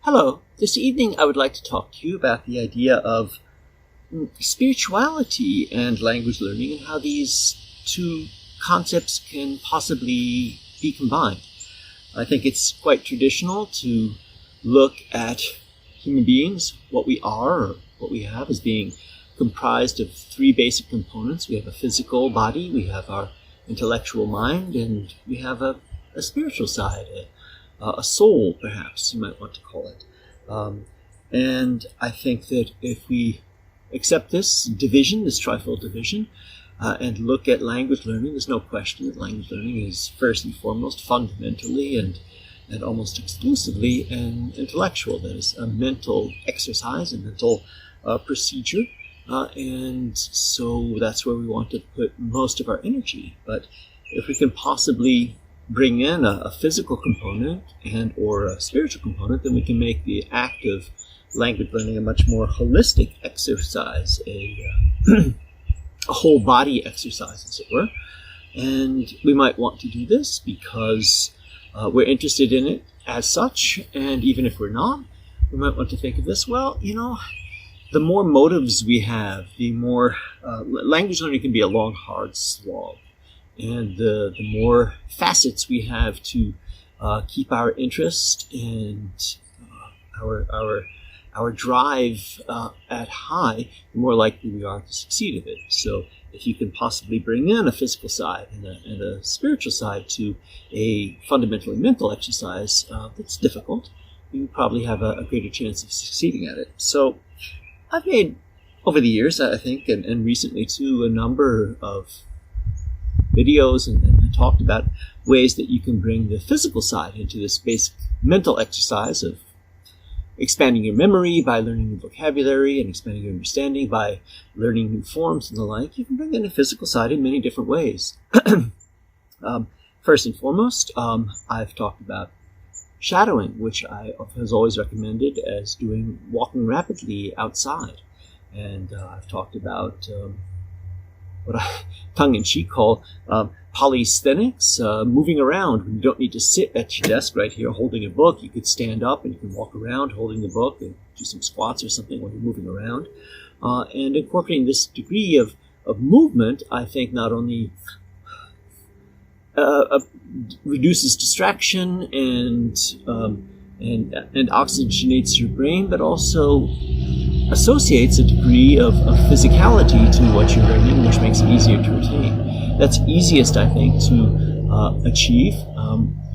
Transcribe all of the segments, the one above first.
Hello. This evening I would like to talk to you about the idea of spirituality and language learning and how these two concepts can possibly be combined. I think it's quite traditional to look at human beings, what we are or what we have, as being comprised of three basic components. We have a physical body, we have our intellectual mind, and we have a spiritual side, a soul, perhaps you might want to call it. And I think that if we accept this division, this trifold division, and look at language learning, there's no question that language learning is first and foremost, fundamentally and almost exclusively an intellectual. That is a mental exercise, a mental procedure. And so that's where we want to put most of our energy. But if we can possibly bring in a physical component and or a spiritual component, then we can make the act of language learning a much more holistic exercise, a whole body exercise, as it were. And we might want to do this because we're interested in it as such, and even if we're not, we might want to think of this, well, the more motives we have, the more language learning can be a long, hard slog. And the more facets we have to keep our interest and our drive at high, the more likely we are to succeed at it. So if you can possibly bring in a physical side and a spiritual side to a fundamentally mental exercise that's difficult, you probably have a greater chance of succeeding at it. So I've made, over the years, I think, and recently too, a number of videos and talked about ways that you can bring the physical side into this basic mental exercise of expanding your memory by learning new vocabulary and expanding your understanding by learning new forms and the like. You can bring in a physical side in many different ways. First and foremost, I've talked about shadowing, which I have always recommended as doing walking rapidly outside. And I've talked about what I tongue-in-cheek call polysthenics, moving around. You don't need to sit at your desk right here holding a book. You could stand up and you can walk around holding the book and do some squats or something when you're moving around. And incorporating this degree of movement, I think, not only reduces distraction and oxygenates your brain, but also associates a degree of physicality to what you're learning, which makes it easier to retain. That's easiest, I think, to achieve,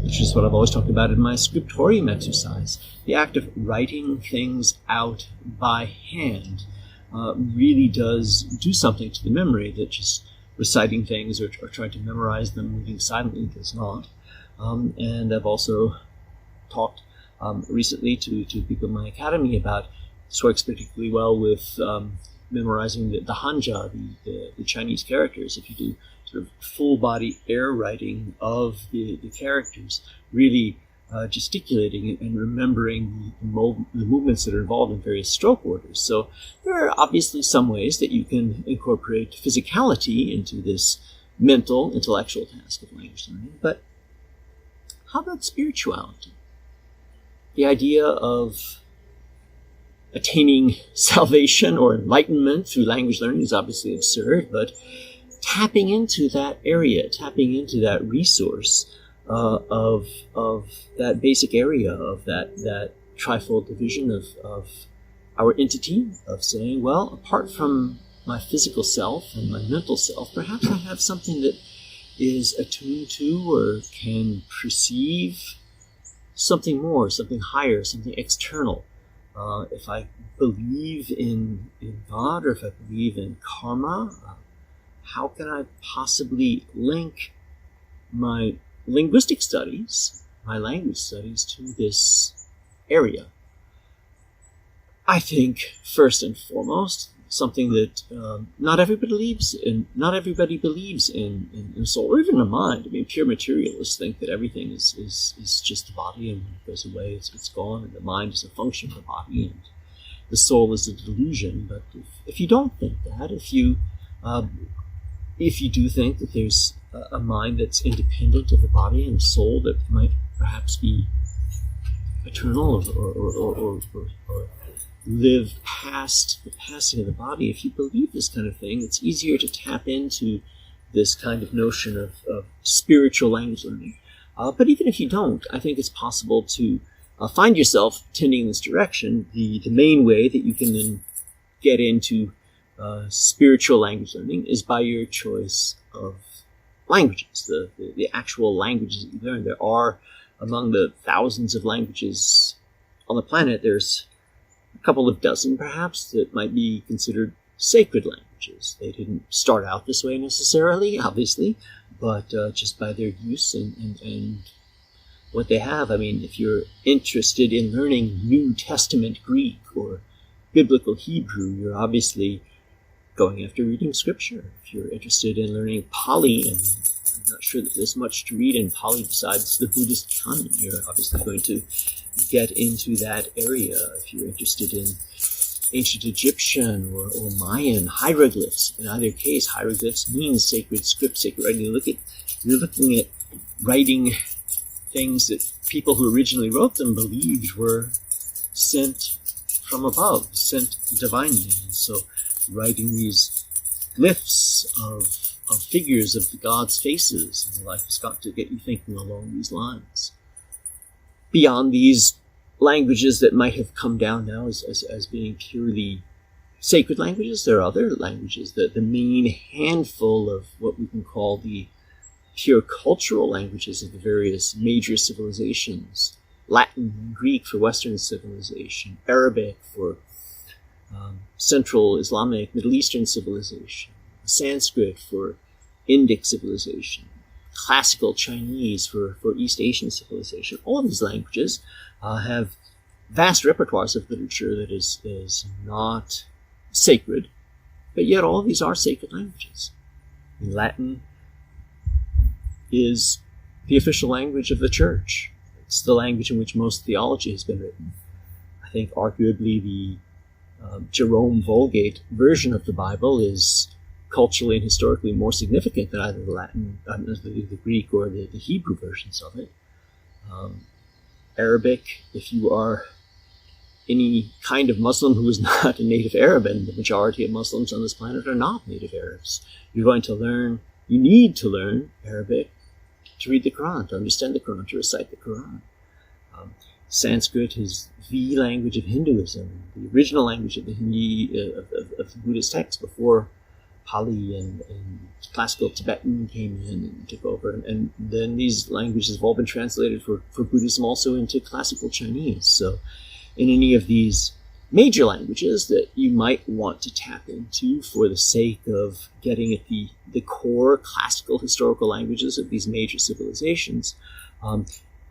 which is what I've always talked about in my scriptorium exercise. The act of writing things out by hand really does do something to the memory that just reciting things or trying to memorize them moving silently does not. And I've also talked recently to people in my academy about this works particularly well with memorizing the hanja, the Chinese characters. If you do sort of full body air writing of the characters, really gesticulating and remembering the movements that are involved in various stroke orders. So there are obviously some ways that you can incorporate physicality into this mental, intellectual task of language learning. But how about spirituality? The idea of attaining salvation or enlightenment through language learning is obviously absurd, but tapping into that area, tapping into that resource of that basic area of that trifold division of our entity, of saying, well, apart from my physical self and my mental self, perhaps I have something that is attuned to or can perceive something more, something higher, something external. If I believe in God, or if I believe in karma, how can I possibly link my linguistic studies, my language studies, to this area? I think, first and foremost, something that not everybody believes in soul, or even the mind. I mean, pure materialists think that everything is just the body, and when it goes away, it's gone, and the mind is a function of the body, and the soul is a delusion. But if you don't think that, if you do think that there's a mind that's independent of the body and the soul that might perhaps be eternal or live past the passing of the body, if you believe this kind of thing, it's easier to tap into this kind of notion of spiritual language learning. But even if you don't, I think it's possible to find yourself tending in this direction. The main way that you can then get into spiritual language learning is by your choice of languages, the actual languages that you learn. There are, among the thousands of languages on the planet, there's a couple of dozen, perhaps, that might be considered sacred languages. They didn't start out this way necessarily, obviously, but just by their use and what they have. I mean, if you're interested in learning New Testament Greek or Biblical Hebrew, you're obviously going after reading scripture. If you're interested in learning Pali, and I'm not sure that there's much to read in Pali besides the Buddhist canon, you're obviously going to get into that area. If you're interested in ancient Egyptian or Mayan hieroglyphs, in either case, hieroglyphs means sacred script, sacred writing. You're looking at writing things that people who originally wrote them believed were sent from above, sent divinely. And so writing these glyphs of figures of the gods' faces and the like has got to get you thinking along these lines. Beyond these languages that might have come down now as being purely sacred languages, there are other languages. The main handful of what we can call the pure cultural languages of the various major civilizations. Latin and Greek for Western civilization, Arabic for Central Islamic, Middle Eastern civilization, Sanskrit for Indic civilization, Classical Chinese for East Asian civilization. All of these languages have vast repertoires of literature that is not sacred, but yet all of these are sacred languages. Latin is the official language of the Church. It's the language in which most theology has been written. I think arguably the Jerome Vulgate version of the Bible is culturally and historically more significant than either the Latin, the Greek, or the Hebrew versions of it. Arabic, if you are any kind of Muslim who is not a native Arab, and the majority of Muslims on this planet are not native Arabs, you need to learn Arabic to read the Quran, to understand the Quran, to recite the Quran. Sanskrit is the language of Hinduism, the original language of the of the Buddhist text before Pali and classical Tibetan came in and took over. And then these languages have all been translated for Buddhism also into classical Chinese. So in any of these major languages that you might want to tap into for the sake of getting at the core classical historical languages of these major civilizations,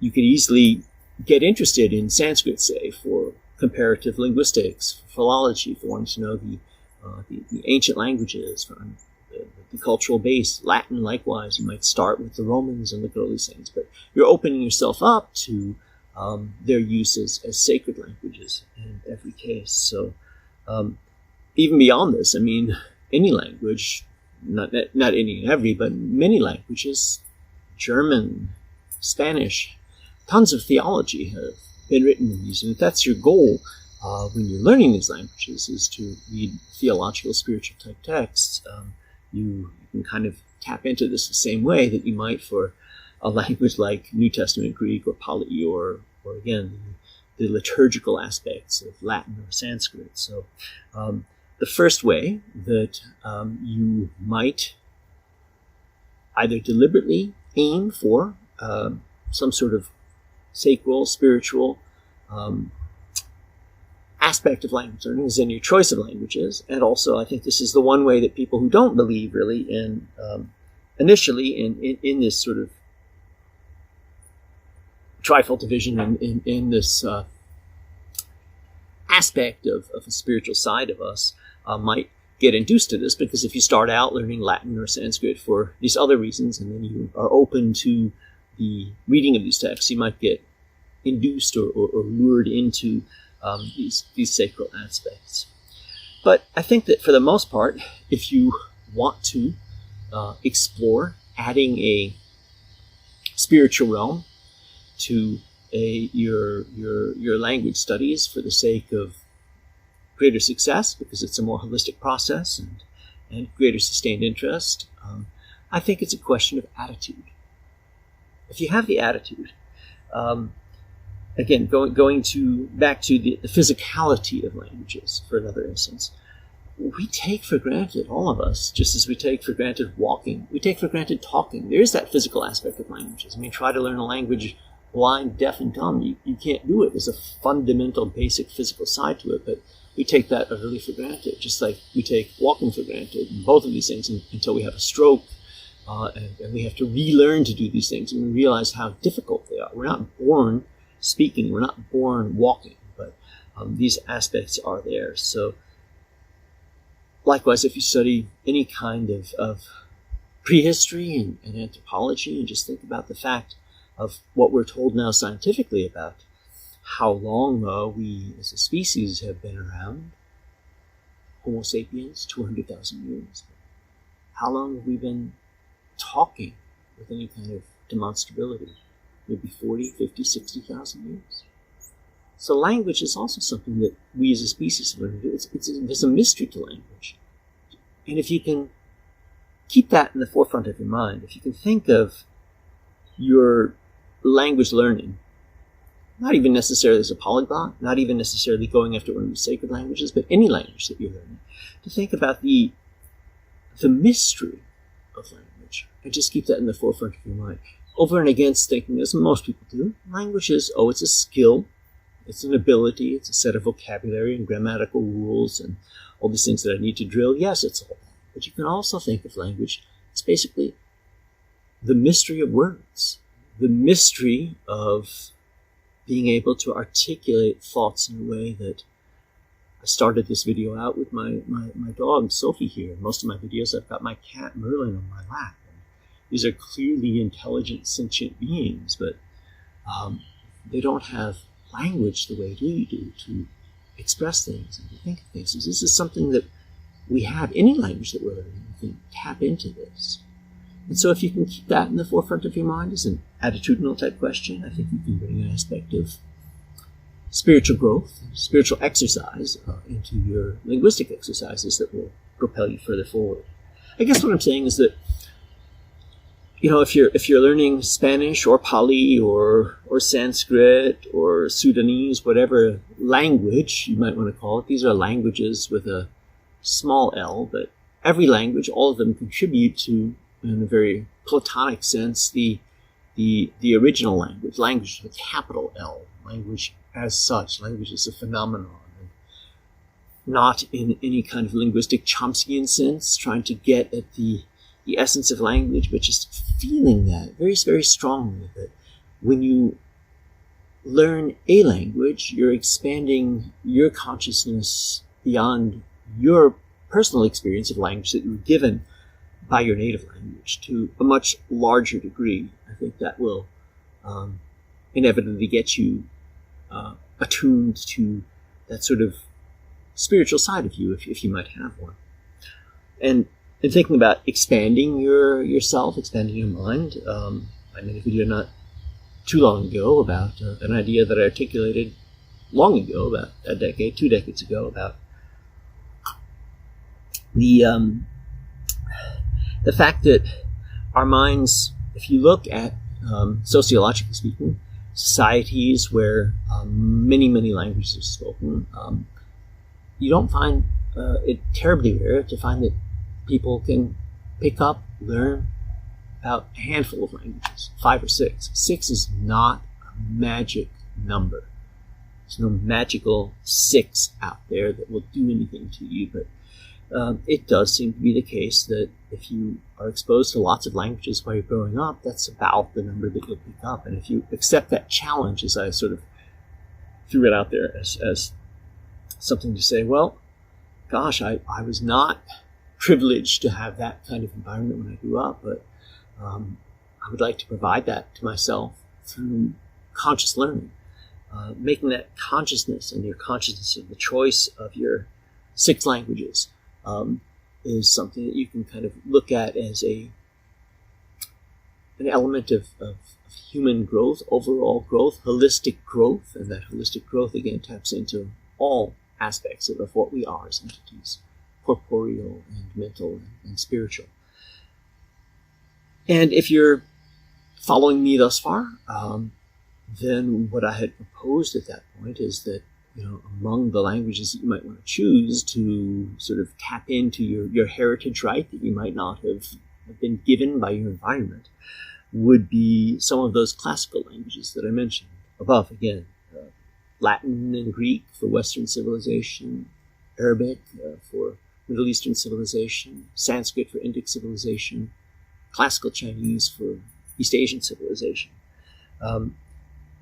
you could easily get interested in Sanskrit, say, for comparative linguistics, for philology, for wanting to know the ancient languages, from the cultural base. Latin, likewise, you might start with the Romans and look at all these things, but you're opening yourself up to their use as sacred languages in every case. So even beyond this, I mean, any language, not any and every, but many languages, German, Spanish, tons of theology have been written in these. And if that's your goal when you're learning these languages, is to read theological, spiritual type texts, you can kind of tap into this the same way that you might for a language like New Testament Greek or Pali or again, the liturgical aspects of Latin or Sanskrit. So the first way that you might either deliberately aim for some sort of sacral, spiritual aspect of language learning is in your choice of languages. And also, I think this is the one way that people who don't believe really in initially in this sort of trifold division in this aspect of a spiritual side of us might get induced to this, because if you start out learning Latin or Sanskrit for these other reasons and then you are open to the reading of these texts, you might get induced or lured into these sacral aspects. But I think that for the most part, if you want to explore adding a spiritual realm to your language studies for the sake of greater success, because it's a more holistic process and greater sustained interest. I think it's a question of attitude. If you have the attitude, again, going back to the physicality of languages for another instance, we take for granted, all of us, just as we take for granted walking, we take for granted talking. There is that physical aspect of languages. I mean, try to learn a language blind, deaf, and dumb. You can't do it. There's a fundamental, basic physical side to it, but we take that utterly for granted, just like we take walking for granted. And both of these things until we have a stroke, and we have to relearn to do these things, and we realize how difficult they are. We're not born speaking. We're not born walking, but these aspects are there. So likewise, if you study any kind of prehistory and anthropology, and just think about the fact of what we're told now scientifically about how long we as a species have been around, Homo sapiens, 200,000 years. How long have we been talking with any kind of demonstrability? Maybe 40, 50, 60,000 years. So language is also something that we as a species learn to do. There's a mystery to language. And if you can keep that in the forefront of your mind, if you can think of your language learning, not even necessarily as a polyglot, not even necessarily going after one of the sacred languages, but any language that you're learning, to think about the mystery of language, and just keep that in the forefront of your mind. Over and against thinking, as most people do, language is, it's a skill, it's an ability, it's a set of vocabulary and grammatical rules and all these things that I need to drill. Yes, it's all that. But you can also think of language as basically the mystery of words, the mystery of being able to articulate thoughts in a way that I started this video out with my dog, Sophie, here. In most of my videos, I've got my cat, Merlin, on my lap. And these are clearly intelligent, sentient beings, but they don't have language the way we do to express things and to think of things. So this is something that we have. Any language that we're learning, we can tap into this. And so if you can keep that in the forefront of your mind as an attitudinal type question, I think you can bring an aspect of spiritual growth, spiritual exercise into your linguistic exercises that will propel you further forward. I guess what I'm saying is that, if you're learning Spanish or Pali or Sanskrit or Sudanese, whatever language you might want to call it, these are languages with a small l, but every language, all of them contribute to, in a very Platonic sense, the original language with a capital L, language as such. Language is a phenomenon, and not in any kind of linguistic Chomskyan sense, trying to get at the essence of language, but just feeling that very, very strongly, that when you learn a language, you're expanding your consciousness beyond your personal experience of language that you were given by your native language to a much larger degree. I think that will inevitably get you attuned to that sort of spiritual side of you, if you might have one. And thinking about expanding yourself, expanding your mind, I made a video not too long ago about an idea that I articulated long ago, about a decade, 2 decades ago, about the fact that our minds, if you look at, sociologically speaking, societies where many, many languages are spoken, you don't find it terribly rare to find that people can pick up, learn about a handful of languages, 5 or 6. 6 is not a magic number. There's no magical 6 out there that will do anything to you, but it does seem to be the case that if you are exposed to lots of languages while you're growing up, that's about the number that you'll pick up. And if you accept that challenge, as I sort of threw it out there as something to say, well, gosh, I was not privileged to have that kind of environment when I grew up, but I would like to provide that to myself through conscious learning. Making that consciousness and your consciousness of the choice of your 6 languages is something that you can kind of look at as an element of human growth, overall growth, holistic growth, and that holistic growth again taps into all aspects of what we are as entities, corporeal and mental and spiritual. And if you're following me thus far, then what I had proposed at that point is that, among the languages that you might want to choose to sort of tap into your heritage right that you might not have been given by your environment would be some of those classical languages that I mentioned above. Again, Latin and Greek for Western civilization, Arabic for Middle Eastern civilization, Sanskrit for Indic civilization, classical Chinese for East Asian civilization.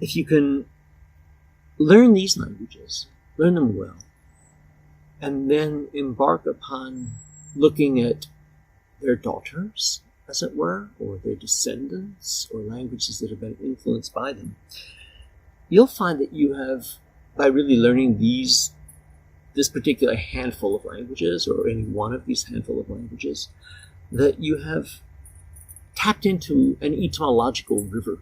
If you can learn these languages, learn them well, and then embark upon looking at their daughters, as it were, or their descendants, or languages that have been influenced by them, you'll find that you have, by really learning this particular handful of languages, or any one of these handful of languages, that you have tapped into an etymological river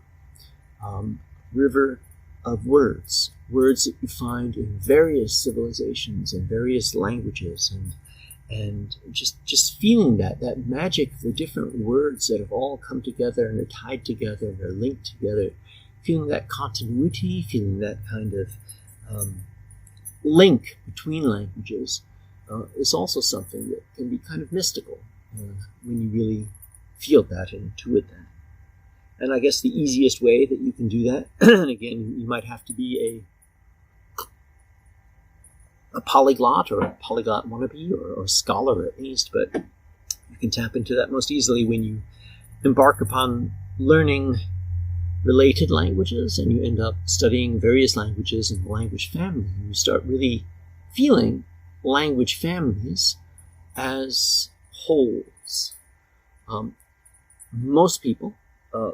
of words that you find in various civilizations and various languages, and just feeling that magic, the different words that have all come together and are tied together and are linked together, feeling that continuity, feeling that kind of link between languages is also something that can be kind of mystical when you really feel that and intuit that. And I guess the easiest way that you can do that, and again, you might have to be a polyglot or a polyglot wannabe or a scholar at least, but you can tap into that most easily when you embark upon learning related languages and you end up studying various languages in the language family, and you start really feeling language families as wholes. Most people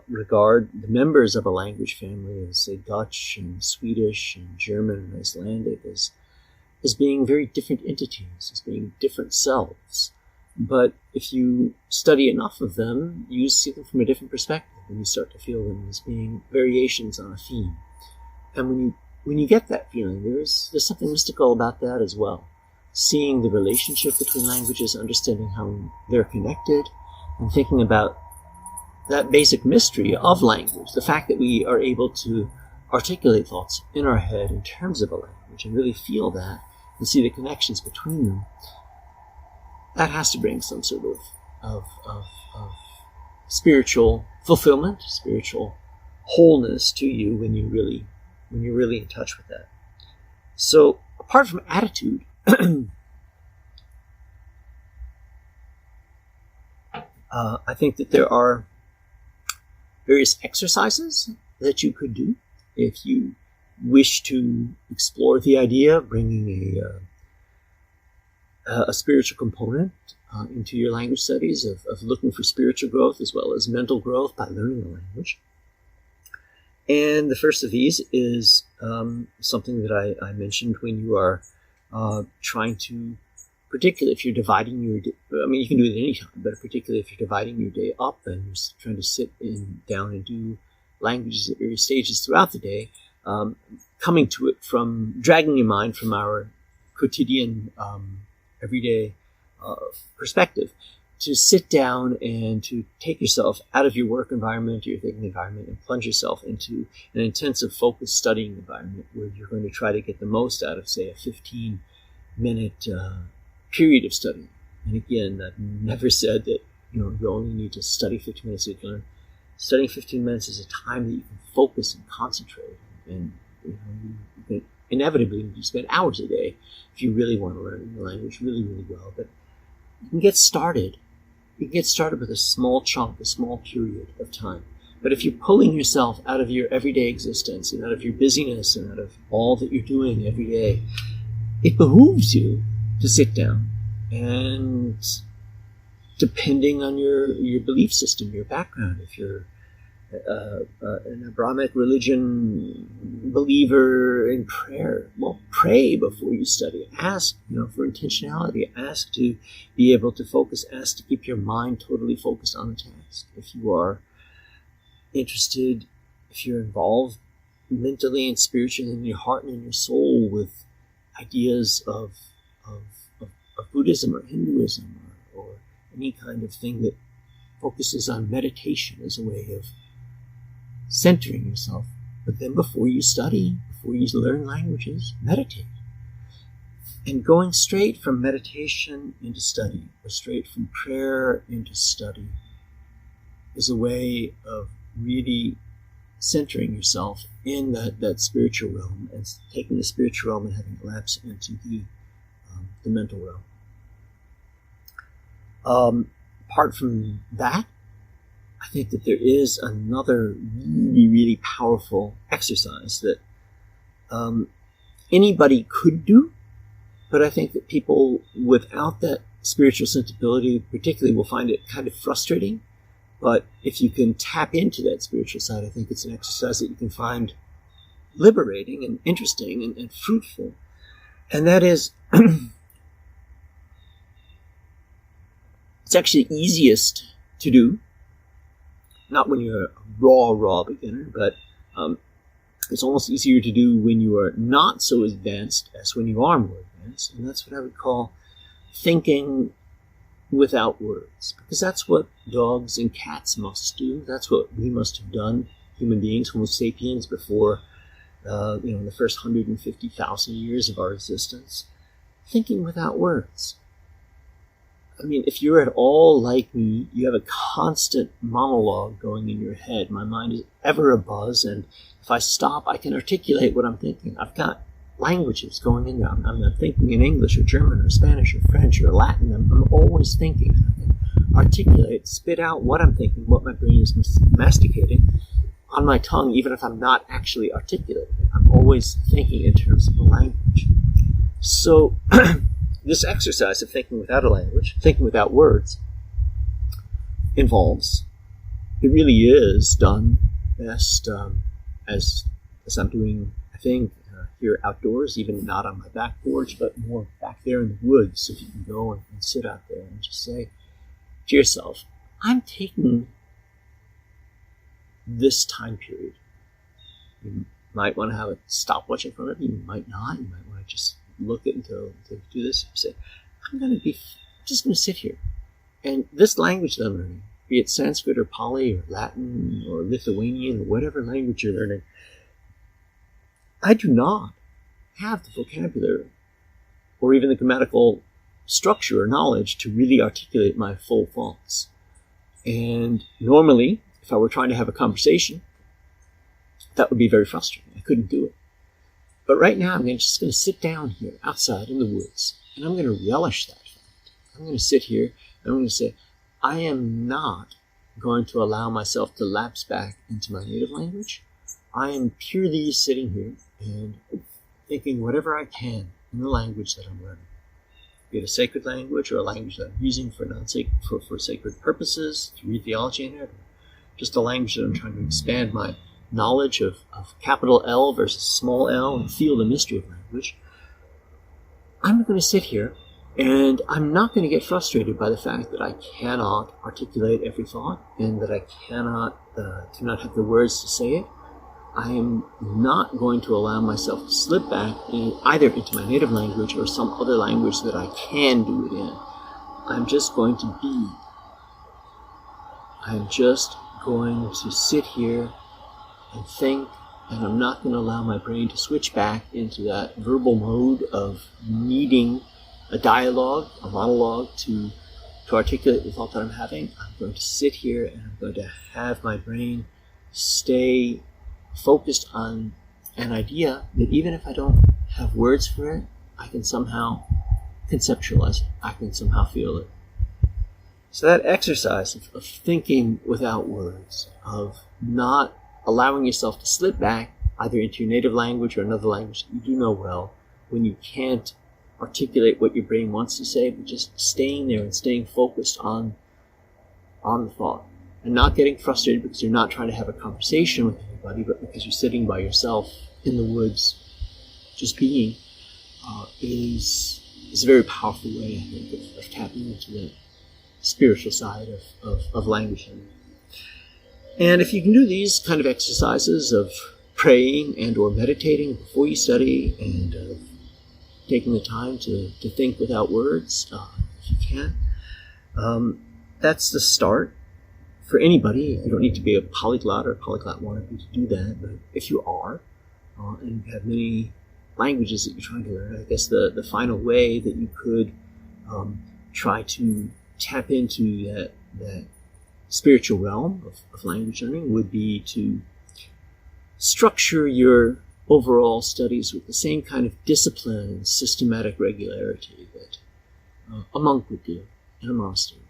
regard the members of a language family as, say, Dutch and Swedish and German and Icelandic as being very different entities, as being different selves. But if you study enough of them, you see them from a different perspective, and you start to feel them as being variations on a theme. And when you get that feeling, there's something mystical about that as well. Seeing the relationship between languages, understanding how they're connected, and thinking about that basic mystery of language, the fact that we are able to articulate thoughts in our head in terms of a language and really feel that and see the connections between them, that has to bring some sort of spiritual fulfillment, spiritual wholeness to you when you're really in touch with that. So apart from attitude, I think that there are various exercises that you could do if you wish to explore the idea of bringing a spiritual component into your language studies, of looking for spiritual growth as well as mental growth by learning a language. And the first of these is something that I mentioned when you are trying to, particularly if you're dividing your day, I mean, you can do it at any time, but particularly if you're dividing your day up and you're trying to sit down and do languages at various stages throughout the day, coming to it from dragging your mind from our quotidian, everyday perspective, to sit down and to take yourself out of your work environment or your thinking environment and plunge yourself into an intensive, focused studying environment where you're going to try to get the most out of, say, a 15-minute period of study. And again, I've never said that you only need to study 15 minutes to learn. Studying 15 minutes is a time that you can focus and concentrate, and you can inevitably you spend hours a day if you really want to learn the language really, really well. But you can get started. You can get started with a small chunk, a small period of time. But if you're pulling yourself out of your everyday existence and out of your busyness and out of all that you're doing every day, it behooves you to sit down and, depending on your belief system, your background, if you're an Abrahamic religion believer in prayer, well, pray before you study. Ask, for intentionality. Ask to be able to focus. Ask to keep your mind totally focused on the task. If you are interested if you're involved mentally and spiritually in your heart and in your soul with ideas of, of, of Buddhism or Hinduism or any kind of thing that focuses on meditation as a way of centering yourself. But then before you study, before you learn languages, meditate. And going straight from meditation into study, or straight from prayer into study, is a way of really centering yourself in that spiritual realm and taking the spiritual realm and having it lapse into the mental realm. Apart from that, I think that there is another really, really powerful exercise that anybody could do, but I think that people without that spiritual sensibility particularly will find it kind of frustrating. But if you can tap into that spiritual side, I think it's an exercise that you can find liberating and interesting and fruitful. And that is, it's actually easiest to do, not when you're a raw beginner, but it's almost easier to do when you are not so advanced as when you are more advanced. And that's what I would call thinking without words, because that's what dogs and cats must do. That's what we must have done, human beings, Homo sapiens, before in the first 150,000 years of our existence. Thinking without words. I mean, if you're at all like me, you have a constant monologue going in your head. My mind is ever abuzz, and if I stop, I can articulate what I'm thinking. I've got languages going in there. I'm thinking in English or German or Spanish or French or Latin. I'm always thinking. I can articulate, spit out what I'm thinking, what my brain is masticating on my tongue, even if I'm not actually articulating it. I'm always thinking in terms of a language. So this exercise of thinking without a language, thinking without words, involves, it really is done best as I'm doing, I think, here outdoors, even not on my back porch, but more back there in the woods. So if you can go and sit out there and just say to yourself, I'm taking this time period. You might want to have a stopwatch in front of you. You might not. You might want to just look at until you do this. You say, I'm just going to sit here. And this language that I'm learning, be it Sanskrit or Pali or Latin or Lithuanian or whatever language you're learning, I do not have the vocabulary or even the grammatical structure or knowledge to really articulate my full thoughts. And normally, if I were trying to have a conversation, that would be very frustrating. I couldn't do it. But right now, I'm just going to sit down here outside in the woods, and I'm going to relish that fact. I'm going to sit here, and I'm going to say, I am not going to allow myself to lapse back into my native language. I am purely sitting here and thinking whatever I can in the language that I'm learning. Be it a sacred language or a language that I'm using for sacred purposes, to read theology in it, or just a language that I'm trying to expand my knowledge of capital L versus small l and feel the mystery of language. I'm going to sit here and I'm not going to get frustrated by the fact that I cannot articulate every thought and that I do not have the words to say it. I am not going to allow myself to slip back either into my native language or some other language that I can do it in. I'm just going to be. I'm just going to sit here and think, and I'm not going to allow my brain to switch back into that verbal mode of needing a dialogue, a monologue to articulate the thought that I'm having. I'm going to sit here and I'm going to have my brain stay focused on an idea that even if I don't have words for it, I can somehow conceptualize it. I can somehow feel it. So that exercise of thinking without words, of not allowing yourself to slip back either into your native language or another language that you do know well when you can't articulate what your brain wants to say, but just staying there and staying focused on the thought and not getting frustrated because you're not trying to have a conversation with anybody, but because you're sitting by yourself in the woods, just being, is a very powerful way, I think, of tapping into the spiritual side of language. And if you can do these kind of exercises of praying and or meditating before you study, and taking the time to think without words, if you can, that's the start for anybody. You don't need to be a polyglot or a polyglot wannabe to do that, but if you are, and you have many languages that you're trying to learn, I guess the final way that you could try to tap into that spiritual realm of language learning would be to structure your overall studies with the same kind of discipline and systematic regularity that a monk would do in a monastery.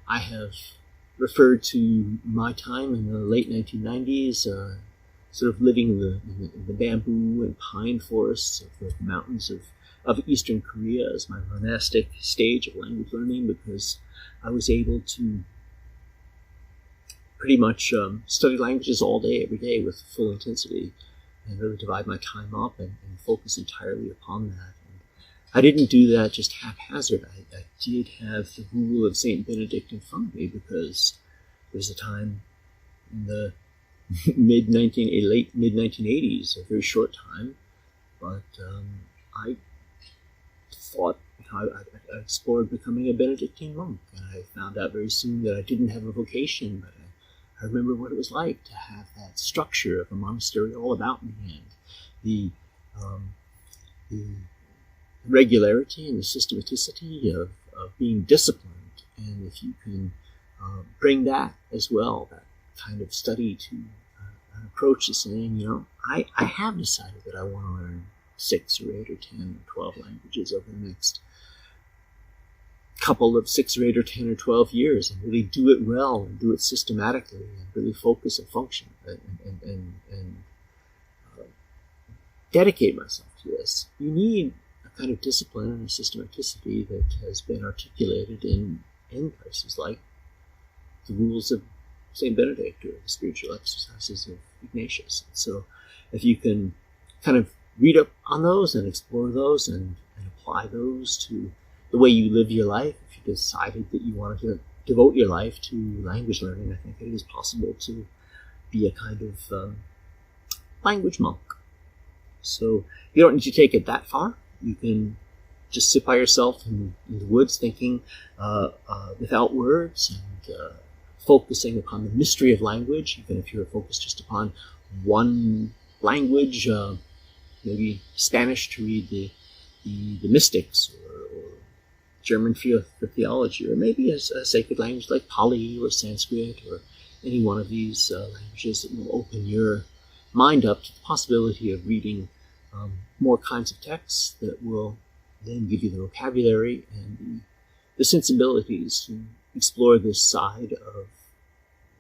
I have referred to my time in the late 1990s, sort of living in the bamboo and pine forests of the mountains of eastern Korea as my monastic stage of language learning, because I was able to pretty much study languages all day, every day with full intensity, and really divide my time up and focus entirely upon that. And I didn't do that just haphazard. I did have the rule of St. Benedict in front of me, because there was a time in the late mid-1980s, a very short time, but I thought I explored becoming a Benedictine monk, and I found out very soon that I didn't have a vocation, but I remember what it was like to have that structure of a monastery all about me, and the regularity and the systematicity of being disciplined. And if you can bring that as well, that kind of study to an approach to saying, I have decided that I want to learn 6 or 8 or 10 or 12 languages over the next couple of 6 or 8 or 10 or 12 years, and really do it well and do it systematically and really focus and function and dedicate myself to this. You need a kind of discipline and a systematicity that has been articulated in places like the rules of St. Benedict or the spiritual exercises of Ignatius. So if you can kind of read up on those and explore those and apply those to the way you live your life, if you decided that you wanted to devote your life to language learning, I think it is possible to be a kind of language monk. So you don't need to take it that far. You can just sit by yourself in the woods thinking without words and focusing upon the mystery of language, even if you're focused just upon one language, maybe Spanish to read the mystics, or German for theology, or maybe a sacred language like Pali or Sanskrit, or any one of these languages that will open your mind up to the possibility of reading more kinds of texts that will then give you the vocabulary and the sensibilities to explore this side of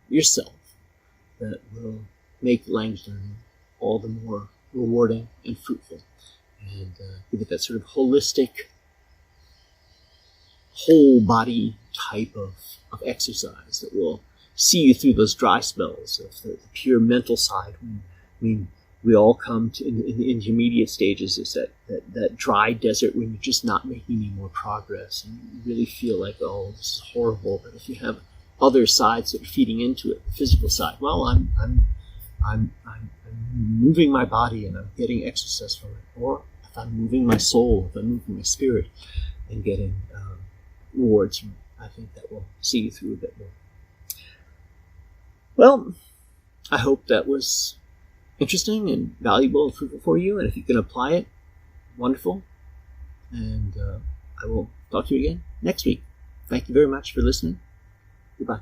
yourself that will make language learning all the more rewarding and fruitful, and give it that sort of holistic, whole body type of exercise that will see you through those dry spells of the pure mental side. We all come to, in the intermediate stages, is that dry desert when you're just not making any more progress, and you really feel like, oh, this is horrible. But if you have other sides that are feeding into it, the physical side, well, I'm moving my body and I'm getting exercise from it. Or if I'm moving my soul, if I'm moving my spirit and getting rewards from it, I think that will see you through a bit more. Well, I hope that was interesting and valuable and fruitful for you, and if you can apply it, wonderful. And I will talk to you again next week. Thank you very much for listening. Goodbye.